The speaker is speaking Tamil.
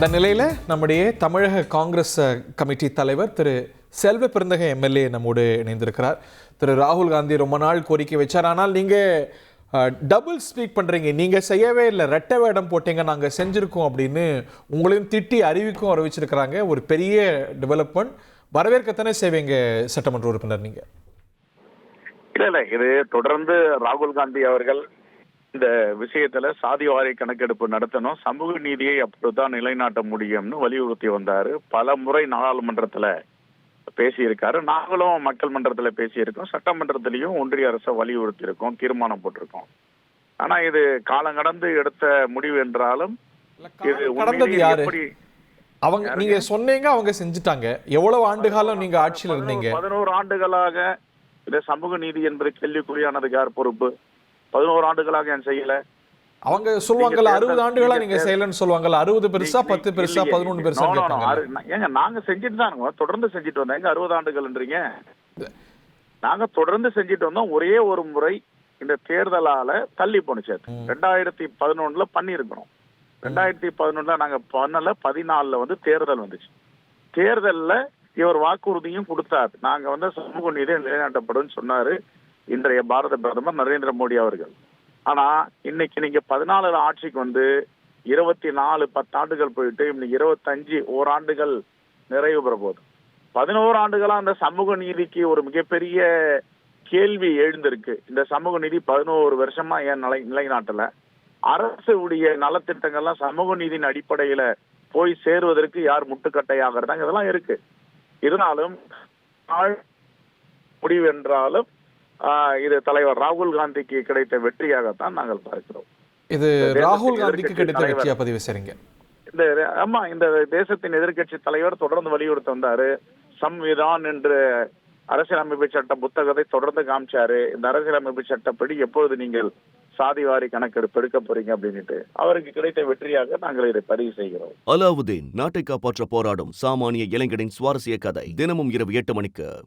அந்த நிலையில் நம்முடைய தமிழக காங்கிரஸ் கமிட்டி தலைவர் திரு செல்வ பெருந்தகை எம்எல்ஏ நம்மோடு இணைந்திருக்கிறார். திரு ராகுல் காந்தி ரொம்ப நாள் கோரிக்கை வச்சார். ஆனால் நீங்கள் டபுள் ஸ்பீக் பண்ணுறீங்க. நீங்கள் செய்யவே இல்லை, ரெட்டை வேடம் போட்டீங்க, நாங்கள் செஞ்சுருக்கோம் அப்படின்னு உங்களையும் திட்டி அறிவிக்கும் அறிவிச்சிருக்கிறாங்க. ஒரு பெரிய டெவலப்மெண்ட். வரவேற்கத்தானே செய்வீங்க சட்டமன்ற உறுப்பினர் நீங்கள்? இல்ல இது தொடர்ந்து ராகுல் காந்தி அவர்கள் இந்த விஷயத்துல சாதிவாரி கணக்கெடுப்பு நடத்தணும், சமூக நீதியை அப்படித்தான் நிலைநாட்ட முடியும்னு வலியுறுத்தி வந்தாரு. பல முறை நாடாளுமன்றத்துல பேசியிருக்காரு. நாங்களும் மக்கள் மன்றத்துல பேசியிருக்கோம், சட்டமன்றத்திலையும் ஒன்றிய அரசை வலியுறுத்தி இருக்கோம், தீர்மானம் போட்டிருக்கோம். ஆனா இது காலம் கடந்து எடுத்த முடிவு என்றாலும் இது கடந்தது யாரு? அவங்க நீங்க சொன்னீங்க, அவங்க செஞ்சுட்டாங்க. எவ்வளவு ஆண்டு காலம் நீங்க ஆட்சியில் இருந்தீங்க? 11 ஆண்டுகளாக இந்த சமூக நீதி என்பது கேள்விக்குறியானதுக்கு யார் பொறுப்பு? 11 ஆண்டுகளாக ஏன் செய்யல? அவங்க சொல்லுவாங்கல்ல 60 ஆண்டுகளா நீங்க செய்யலன்னு சொல்லுவாங்கல்ல. 60 பெருசா, 10 பெருசா, 11 பெருசா? ஏங்க நாங்க செஞ்சுட்டு தான் தொடர்ந்து செஞ்சுட்டு வந்தோம். எங்க 60 ஆண்டுகள்ன்றீங்க? நாங்க தொடர்ந்து செஞ்சுட்டு வந்தோம். ஒரே ஒரு முறை இந்த தேர்தலால தள்ளி போனுச்சு. 2011 பண்ணிருக்கணும். 2011 நாங்க பண்ணல, 14 வந்து தேர்தல் வந்துச்சு. தேர்தல்ல இவர் வாக்குறுதியும் கொடுத்தார். நாங்க சமூக நீதி நிலைநாட்டப்படும் சொன்னாரு இன்றைய பாரத பிரதமர் நரேந்திர மோடி அவர்கள். ஆனா இன்னைக்கு நீங்க 14 ஆட்சிக்கு 24 10 ஆண்டுகள் போயிட்டு இன்னைக்கு 25 ஓராண்டுகள் நிறைவு பெற போகுது. 11 ஆண்டுகளா அந்த சமூக நீதிக்கு ஒரு மிகப்பெரிய கேள்வி எழுந்திருக்கு. இந்த சமூக நீதி 11 வருஷமா ஏன் நிலைநாட்டல? அரசு உடைய நலத்திட்டங்கள்லாம் சமூக நீதியின் அடிப்படையில போய் சேருவதற்கு யார் முட்டுக்கட்டையாகிறதாங்க இதெல்லாம் இருக்கு. இருந்தாலும் முடிவு என்றாலும் இது தலைவர் ராகுல் காந்திக்கு கிடைத்த வெற்றியாகத்தான் நாங்கள் பார்க்கிறோம். இது ராகுல் காந்திக்கு கிடைத்த வெற்றியா பதிவு செய்றீங்க? இந்த தேசத்தின் எதிர்கட்சி தலைவர் தொடர்ந்து வலியுறுத்தி வந்தாரு. சம்விதான் என்று அரசியலமைப்பு சட்ட புத்தகத்தை தொடர்ந்து காமிச்சாரு. இந்த அரசியலமைப்பு சட்டப்படி எப்பொழுது நீங்கள் சாதிவாரி கணக்கெடுப்பு எடுக்க போறீங்க அப்படின்ட்டு அவருக்கு கிடைத்த வெற்றியாக நாங்கள் இதை பதிவு செய்கிறோம். அலாவுதீன் நாட்டை காப்பாற்ற போராடும் சாமானிய இளைஞனின் சுவாரஸ்ய கதை தினமும் இரவு 8 மணிக்கு.